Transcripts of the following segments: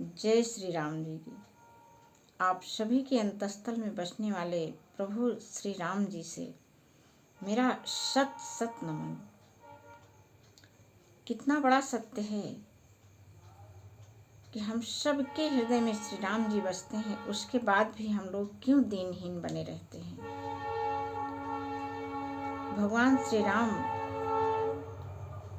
जय श्री राम जी की। आप सभी के अंतःस्थल में बसने वाले प्रभु श्री राम जी से मेरा शत शत नमन। कितना बड़ा सत्य है कि हम सबके हृदय में श्री राम जी बसते हैं, उसके बाद भी हम लोग क्यों दीनहीन बने रहते हैं। भगवान श्री राम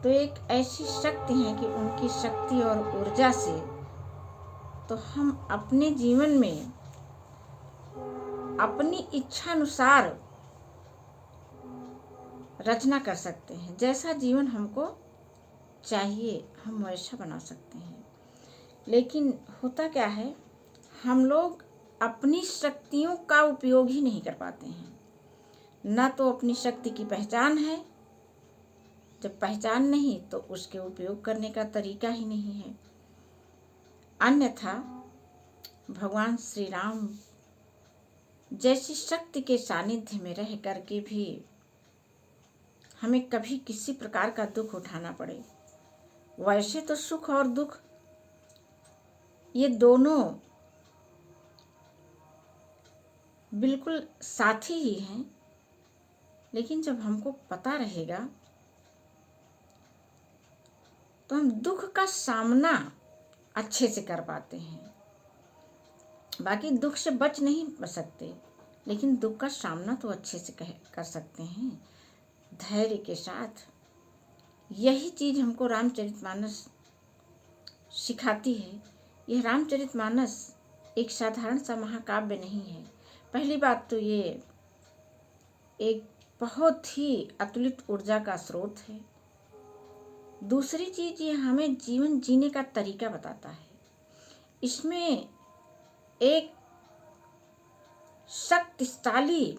तो एक ऐसी शक्ति है कि उनकी शक्ति और ऊर्जा से तो हम अपने जीवन में अपनी इच्छा अनुसार रचना कर सकते हैं। जैसा जीवन हमको चाहिए हम वैसा बना सकते हैं। लेकिन होता क्या है, हम लोग अपनी शक्तियों का उपयोग ही नहीं कर पाते हैं। ना तो अपनी शक्ति की पहचान है, जब पहचान नहीं तो उसके उपयोग करने का तरीका ही नहीं है। अन्यथा भगवान श्री राम जैसी शक्ति के सानिध्य में रह करके भी हमें कभी किसी प्रकार का दुख उठाना पड़े। वैसे तो सुख और दुख ये दोनों बिल्कुल साथी ही हैं, लेकिन जब हमको पता रहेगा तो हम दुख का सामना अच्छे से कर पाते हैं। बाकी दुख से बच नहीं सकते, लेकिन दुख का सामना तो अच्छे से कर सकते हैं, धैर्य के साथ। यही चीज़ हमको रामचरितमानस सिखाती है। यह रामचरितमानस एक साधारण सा महाकाव्य नहीं है। पहली बात तो ये एक बहुत ही अतुलित ऊर्जा का स्रोत है। दूसरी चीज़, ये हमें जीवन जीने का तरीका बताता है। इसमें एक शक्तिशाली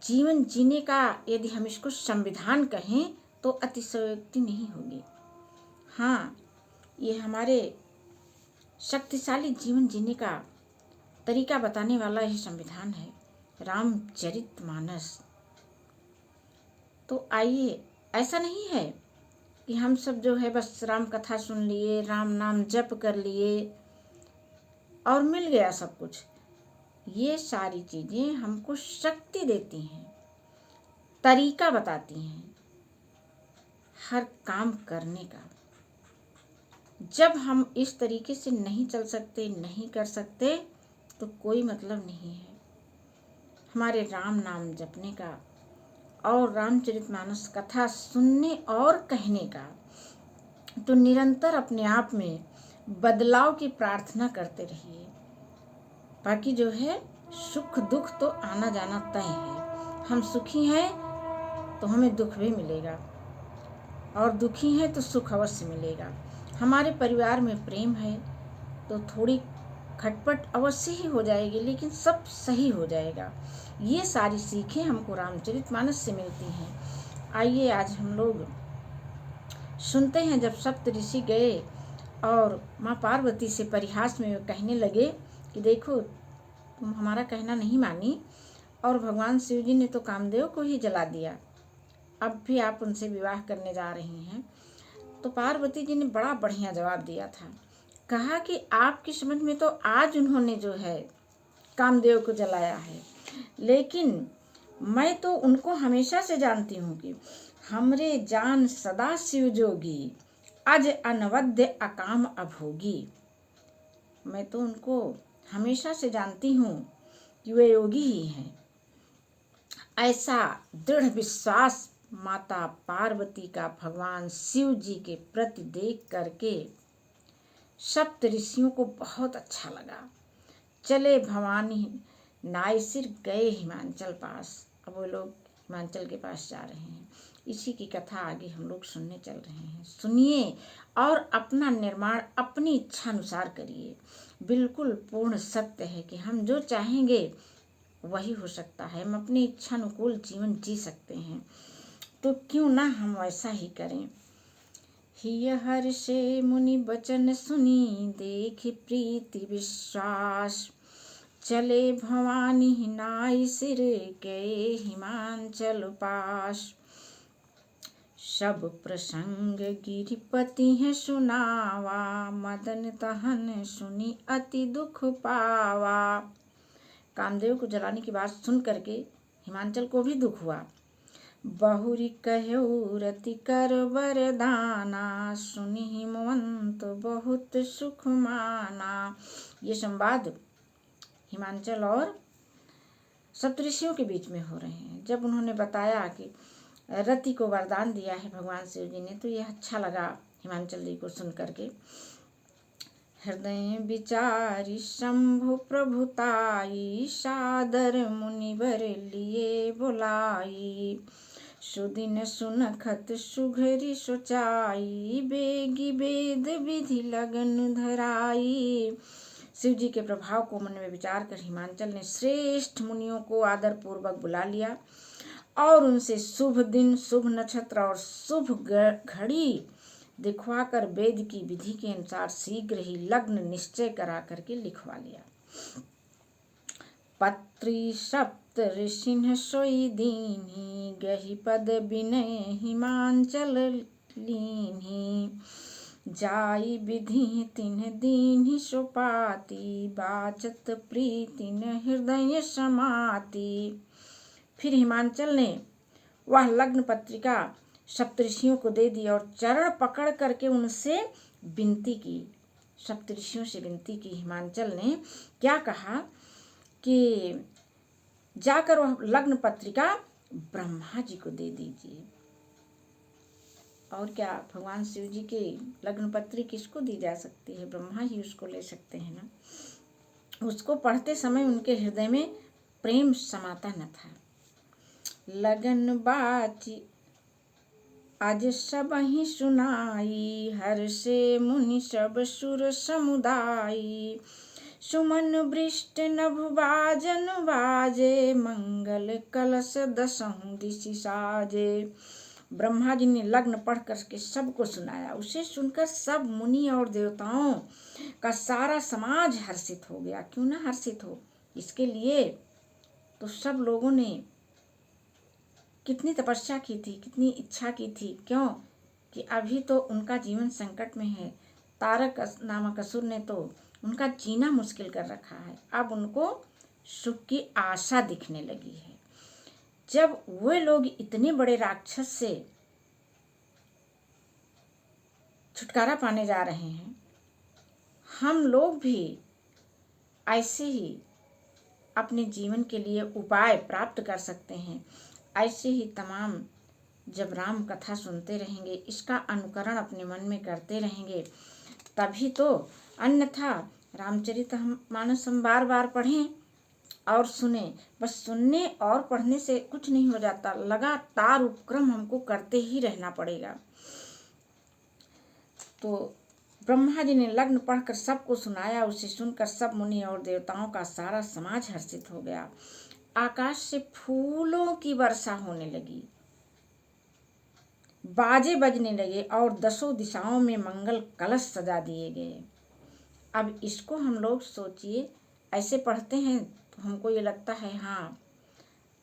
जीवन जीने का, यदि हम इसको संविधान कहें तो अतिशयोक्ति नहीं होगी। हाँ, ये हमारे शक्तिशाली जीवन जीने का तरीका बताने वाला यह संविधान है, रामचरितमानस। तो आइए, ऐसा नहीं है कि हम सब जो है बस राम कथा सुन लिए, राम नाम जप कर लिए और मिल गया सब कुछ। ये सारी चीज़ें हमको शक्ति देती हैं, तरीका बताती हैं हर काम करने का। जब हम इस तरीके से नहीं चल सकते, नहीं कर सकते, तो कोई मतलब नहीं है हमारे राम नाम जपने का और रामचरितमानस कथा सुनने और कहने का। तो निरंतर अपने आप में बदलाव की प्रार्थना करते रहिए। बाकी जो है सुख दुख तो आना जाना तय है। हम सुखी हैं तो हमें दुख भी मिलेगा, और दुखी हैं तो सुख अवश्य मिलेगा। हमारे परिवार में प्रेम है तो थोड़ी खटपट अवश्य ही हो जाएगी, लेकिन सब सही हो जाएगा। ये सारी सीखें हमको रामचरितमानस से मिलती हैं। आइए आज हम लोग सुनते हैं, जब सप्त ऋषि गए और माँ पार्वती से परिहास में कहने लगे कि देखो तुम हमारा कहना नहीं मानी और भगवान शिव जी ने तो कामदेव को ही जला दिया, अब भी आप उनसे विवाह करने जा रही हैं। तो पार्वती जी ने बड़ा बढ़िया जवाब दिया था। कहा कि आपकी समझ में तो आज उन्होंने जो है कामदेव को जलाया है, लेकिन मैं तो उनको हमेशा से जानती हूँ कि हमरे जान सदा शिव जोगी, अज अनवद्य अकाम अभोगी। मैं तो उनको हमेशा से जानती हूँ कि वे योगी ही हैं। ऐसा दृढ़ विश्वास माता पार्वती का भगवान शिव जी के प्रति देख करके सप्त ऋषियों को बहुत अच्छा लगा। चले भवानी नाय सिर गए हिमांचल पास। अब वो लोग हिमांचल के पास जा रहे हैं। इसी की कथा आगे हम लोग सुनने चल रहे हैं। सुनिए और अपना निर्माण अपनी इच्छा अनुसार करिए। बिल्कुल पूर्ण सत्य है कि हम जो चाहेंगे वही हो सकता है। हम अपनी इच्छा अनुकूल जीवन जी सकते हैं, तो क्यों ना हम वैसा ही करें। हिय हर्षे मुनि बचन सुनी, देखि प्रीति विश्वास। चले भवानी नाय सिर गए हिमांचल पास। सब प्रसंग गिरिपति है सुनावा, नादन तहन सुनी अति दुख पावा। कामदेव को जलाने की बात सुन करके हिमांचल को भी दुख हुआ। बहुरी कह्यो रति कर वरदाना, सुनि हिमवंत बहुत सुख माना। ये संवाद हिमांचल और सप्तऋषियों के बीच में हो रहे हैं। जब उन्होंने बताया कि रति को वरदान दिया है भगवान शिव जी ने, तो यह अच्छा लगा हिमांचल जी को सुन करके। हृदय विचारी शंभु प्रभुताई, सादर मुनिवर लिए बुलाई। सुदिन सुनखत सुघरी सोचाई, बेगी वेद विधि लगन धराई। शिव जी के प्रभाव को मन में विचार कर हिमांचल ने श्रेष्ठ मुनियों को आदर पूर्वक बुला लिया और उनसे शुभ दिन, शुभ नक्षत्र और शुभ घड़ी दिखवाकर वेद की विधि के अनुसार शीघ्र ही लग्न निश्चय करा करके लिखवा लिया। पत्री सप्त ऋषिन सोई दीन्ही, गही पद विनय हिमांचल लीन्ही। जाई विधि तिन दीन्ही सोपाती, बाचत प्रीतिन हृदय समाती। फिर हिमांचल ने वह लग्न पत्रिका सप्तऋषियों को दे दी और चरण पकड़ करके उनसे विनती की। सप्तऋषियों से विनती की हिमांचल ने, क्या कहा कि जाकर वह लग्न पत्रिका ब्रह्मा जी को दे दीजिए। और क्या, भगवान शिव जी की लग्न पत्री किसको दी जा सकती है? ब्रह्मा ही उसको ले सकते हैं ना। उसको पढ़ते समय उनके हृदय में प्रेम समाता न था। लगन बाची आज सब ही सुनाई, हर से मुनि सब सुर समुदाई। सुमन वृष्ट नभ बाजन बाजे, मंगल कलश दसहु दिशि साजे। ब्रह्मा जी ने लग्न पढ़ करके सबको सुनाया। उसे सुनकर सब मुनि और देवताओं का सारा समाज हर्षित हो गया। क्यों ना हर्षित हो, इसके लिए तो सब लोगों ने कितनी तपस्या की थी, कितनी इच्छा की थी। क्यों कि अभी तो उनका जीवन संकट में है। तारक नामक असुर ने तो उनका जीना मुश्किल कर रखा है। अब उनको सुख की आशा दिखने लगी है। जब वे लोग इतने बड़े राक्षस से छुटकारा पाने जा रहे हैं, हम लोग भी ऐसे ही अपने जीवन के लिए उपाय प्राप्त कर सकते हैं। ऐसे ही तमाम जब राम कथा सुनते रहेंगे, इसका अनुकरण अपने मन में करते रहेंगे, तभी तो। अन्यथा रामचरितमानस हम बार बार पढ़ें और सुने, बस सुनने और पढ़ने से कुछ नहीं हो जाता। लगातार उपक्रम हमको करते ही रहना पड़ेगा। तो ब्रह्मा जी ने लग्न पढ़कर सबको सुनाया। उसे सुनकर सब मुनि और देवताओं का सारा समाज हर्षित हो गया। आकाश से फूलों की वर्षा होने लगी, बाजे बजने लगे और दसों दिशाओं में मंगल कलश सजा दिए गए। अब इसको हम लोग सोचिए, ऐसे पढ़ते हैं तो हमको ये लगता है हाँ,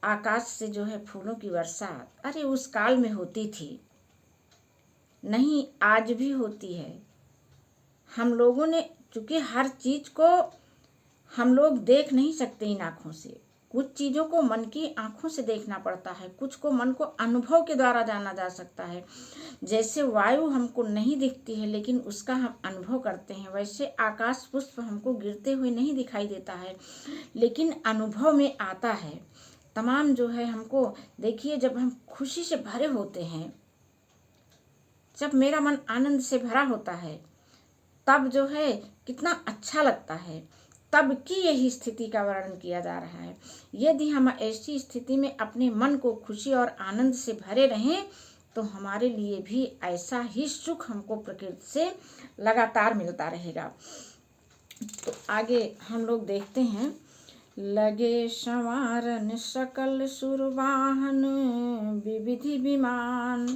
आकाश से जो है फूलों की वर्षा, अरे उस काल में होती थी, नहीं आज भी होती है। हम लोगों ने, चूंकि हर चीज को हम लोग देख नहीं सकते इन आँखों से, कुछ चीज़ों को मन की आँखों से देखना पड़ता है, कुछ को मन को अनुभव के द्वारा जाना जा सकता है। जैसे वायु हमको नहीं दिखती है लेकिन उसका हम अनुभव करते हैं, वैसे आकाश पुष्प हमको गिरते हुए नहीं दिखाई देता है लेकिन अनुभव में आता है। तमाम जो है हमको, देखिए जब हम खुशी से भरे होते हैं, जब मेरा मन आनंद से भरा होता है, तब जो है कितना अच्छा लगता है। तब की यही स्थिति का वर्णन किया जा रहा है। यदि हम ऐसी स्थिति में अपने मन को खुशी और आनंद से भरे रहें तो हमारे लिए भी ऐसा ही सुख हमको प्रकृति से लगातार मिलता रहेगा। तो आगे हम लोग देखते हैं। लगे संवारन सकल सुरवाहन, विविधि विमान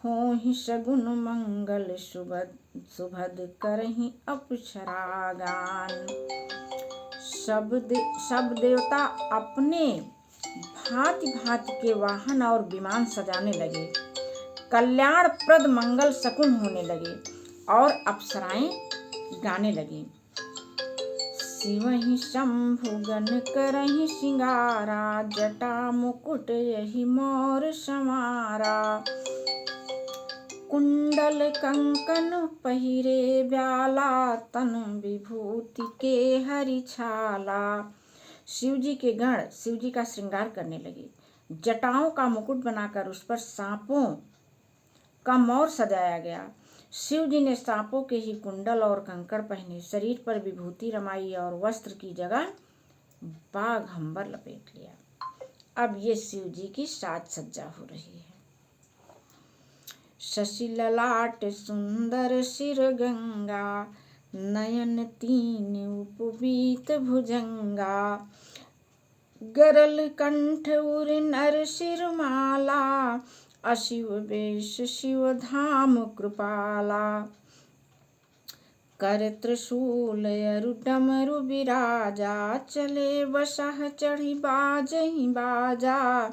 हो ही सगुन मंगल सुभद करहि अप्सरागान। सब देवता अपने भांति भांति के वाहन और विमान सजाने लगे, कल्याणप्रद मंगल शकुन होने लगे और अप्सराएं गाने लगी। शिवहि शंभु गन करहि सिंगारा, जटा मुकुट यही मोर समारा। कुंडल कंकन पहिरे ब्याला, तन विभूति के हरि छाला। शिव जी के गण शिव जी का श्रृंगार करने लगे। जटाओं का मुकुट बनाकर उस पर सांपों का मोर सजाया गया। शिव जी ने सांपों के ही कुंडल और कंकड़ पहने, शरीर पर विभूति रमाई और वस्त्र की जगह बाघंबर लपेट लिया। अब ये शिव जी की साज सज्जा हो रही है। शशि ललाट सुंदर सिर गंगा, नयन तीन उपवीत भुजंगा। गरल कंठ उर नर सिर माला, अशिव वेश शिव धाम कृपाला। कर त्रिशूल अरु डमरु बिराजा, चले बसह चढ़ी बाजहि बाजा।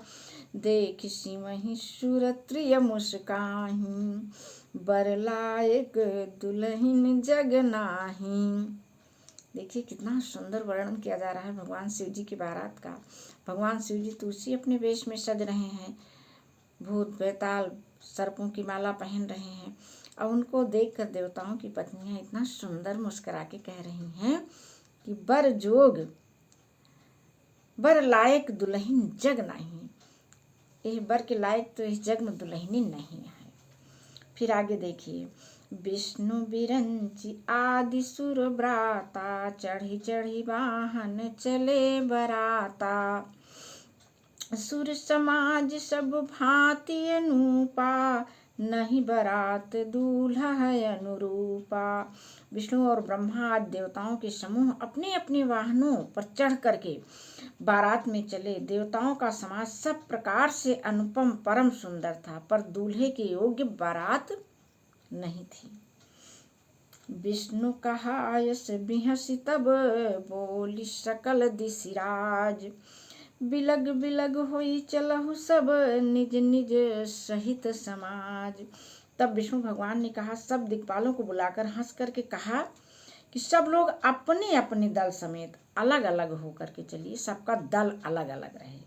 देख सिमहि सुरत्रिय मुस्काहि, बर लायक दुल्हिन जग नाही। देखिए कितना सुंदर वर्णन किया जा रहा है भगवान शिव जी की बारात का। भगवान शिव जी तुलसी अपने वेश में सज रहे हैं, भूत बेताल सर्पों की माला पहन रहे हैं, और उनको देखकर देवताओं की पत्नियां इतना सुंदर मुस्कुरा के कह रही हैं कि बर जोग बर लायक दुल्हन जग नहीं। ये बर के लायक तो इस जग में दुल्हनी नहीं है। फिर आगे देखिए, विष्णु बिरंची आदि सुर ब्राता, चढ़ी चढ़ी वाहन चले बराता। सुर समाज सब भांति अनूपा, नहीं बरात दूल्हा है अनुरूपा। विष्णु और ब्रह्मा आदि देवताओं के समूह अपने अपने वाहनों पर चढ़ करके बारात में चले। देवताओं का समाज सब प्रकार से अनुपम परम सुंदर था, पर दूल्हे के योग्य बारात नहीं थी। विष्णु कहा यस बिहसी तब, बोली सकल दिशिराज। बिलग बिलग होई चलहु सब, निज निज सहित समाज। तब विष्णु भगवान ने कहा, सब दिक्पालों को बुलाकर हंस करके कहा कि सब लोग अपने अपने दल समेत अलग अलग होकर के चलिए, सबका दल अलग अलग रहे।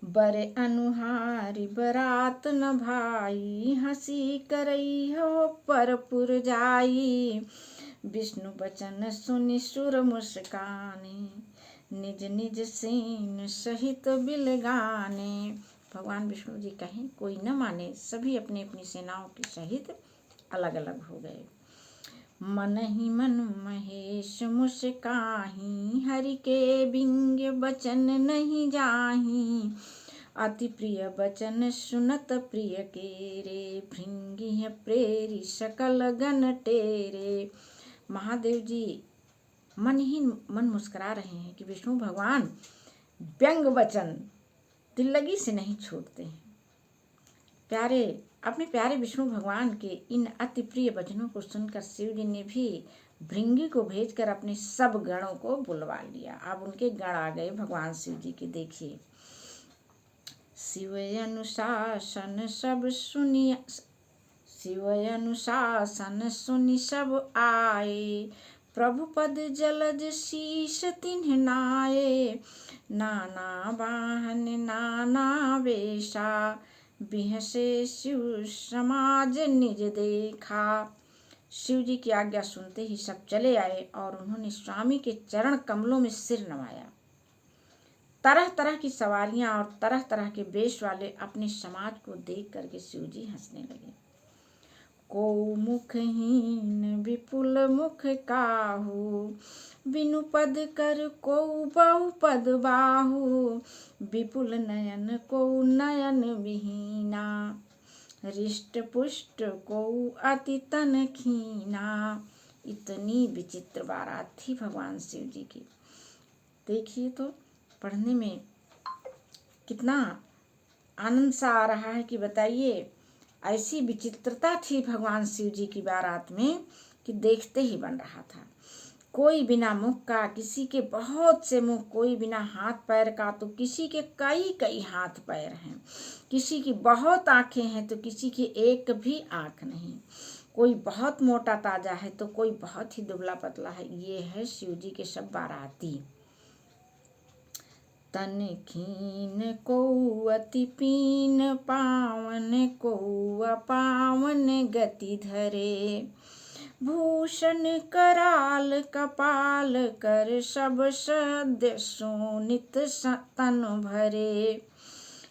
बरे अनुहारी बरात न भाई, हंसी करई हो परपुर जाई। विष्णु बचन सुनि सुर मुस्काने, निज निज सेन सहित बिलगाने। भगवान विष्णु जी कहें कोई न माने, सभी अपनी अपनी सेनाओं के सहित अलग अलग हो गए। मन ही मन महेश मुस्काहि, हरि के बिंग बचन नहीं जाहि। अति प्रिय बचन सुनत प्रिय केरे, भृंगी प्रेरी सकल गण टेरे। महादेव जी मन ही मन मुस्कुरा रहे हैं कि विष्णु भगवान व्यंग वचन दिल लगी से नहीं छोड़ते हैं। अपने प्यारे विष्णु भगवान के इन अति प्रिय वचनों को सुनकर शिव जी ने भी भृंगी को भेजकर अपने सब गणों को बुलवा लिया। अब उनके गण आ गए भगवान शिव जी के। देखिए, शिव अनुशासन सब आए, प्रभु पद जलज शीश तिन्ह नाये। नाना वाहन नाना वेशा, बिहसे शिव समाज निज देखा। शिव जी की आज्ञा सुनते ही सब चले आए और उन्होंने स्वामी के चरण कमलों में सिर नवाया। तरह तरह की सवारियां और तरह तरह के वेश वाले अपने समाज को देख करके शिव जी हंसने लगे। को मुखहीन विपुल मुख काहू, बिनु पद कर को बहु पद बाहू। विपुल नयन को नयन विहीना, रिष्ट पुष्ट को अति तन खीना। इतनी विचित्र बारात थी भगवान शिव जी की। देखिए तो पढ़ने में कितना आनंद सा आ रहा है कि बताइए, ऐसी विचित्रता थी भगवान शिव जी की बारात में कि देखते ही बन रहा था। कोई बिना मुख का, किसी के बहुत से मुख, कोई बिना हाथ पैर का, तो किसी के कई कई हाथ पैर हैं। किसी की बहुत आंखें हैं तो किसी की एक भी आंख नहीं। कोई बहुत मोटा ताजा है तो कोई बहुत ही दुबला पतला है। ये है शिव जी के सब बाराती। तन खीन को अति पीन, पावन को अपावन गति धरे। भूषण कराल कपाल कर, सब सद्य सोनित तन भरे।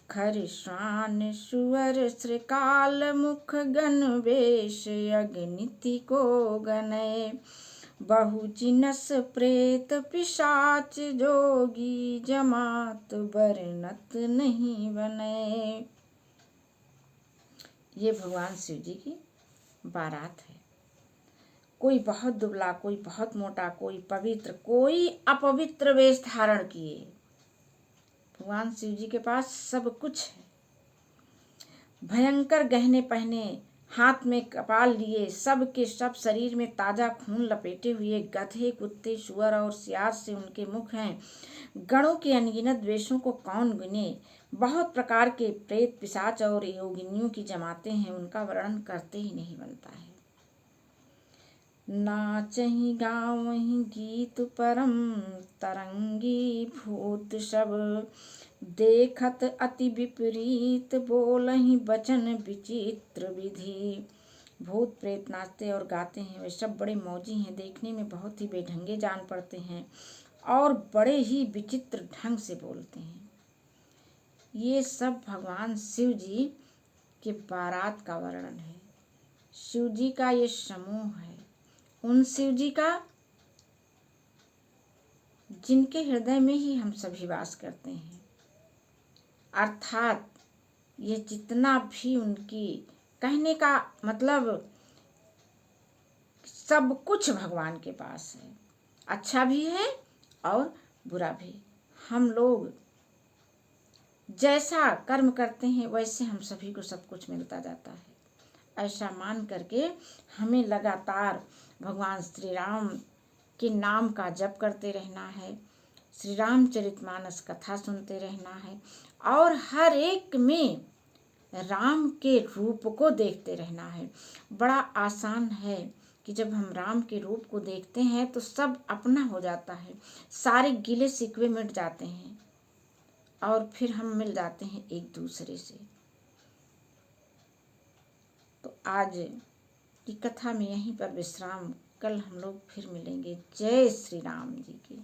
खर श्वान सुअर श्रीकाल, मुख गण वेश अगनिति को गनय। बहु जिनस प्रेत पिशाच, जोगी जमात बरनत नहीं बने। ये भगवान शिव जी की बारात है। कोई बहुत दुबला, कोई बहुत मोटा, कोई पवित्र, कोई अपवित्र वेश धारण किए। भगवान शिव जी के पास सब कुछ है। भयंकर गहने पहने, हाथ में कपाल लिए, सब के सब शरीर में ताजा खून लपेटे हुए गधे, कुत्ते, सुअर और सियार से उनके मुख हैं। गणों के अनगिनत द्वेषों को कौन गिने। बहुत प्रकार के प्रेत पिशाच और योगिनियों की जमातें हैं, उनका वर्णन करते ही नहीं बनता है। नाचहि गावहि गीत परम, तरंगी भूत सब। देखत अति विपरीत, बोलहि वचन विचित्र विधि। भूत प्रेत नाचते और गाते हैं, वे सब बड़े मौजी हैं, देखने में बहुत ही बेढंगे जान पड़ते हैं और बड़े ही विचित्र ढंग से बोलते हैं। ये सब भगवान शिव जी के बारात का वर्णन है। शिव जी का ये समूह है, उन शिव जी का जिनके हृदय में ही हम सभी वास करते हैं। अर्थात ये जितना भी उनकी कहने का मतलब, सब कुछ भगवान के पास है। अच्छा भी है और बुरा भी। हम लोग जैसा कर्म करते हैं वैसे हम सभी को सब कुछ मिलता जाता है। ऐसा मान करके हमें लगातार भगवान श्री राम के नाम का जप करते रहना है, श्री रामचरितमानस कथा सुनते रहना है और हर एक में राम के रूप को देखते रहना है। बड़ा आसान है कि जब हम राम के रूप को देखते हैं तो सब अपना हो जाता है, सारे गिले शिकवे मिट जाते हैं और फिर हम मिल जाते हैं एक दूसरे से। तो आज की कथा में यहीं पर विश्राम, कल हम लोग फिर मिलेंगे। जय श्री राम जी की।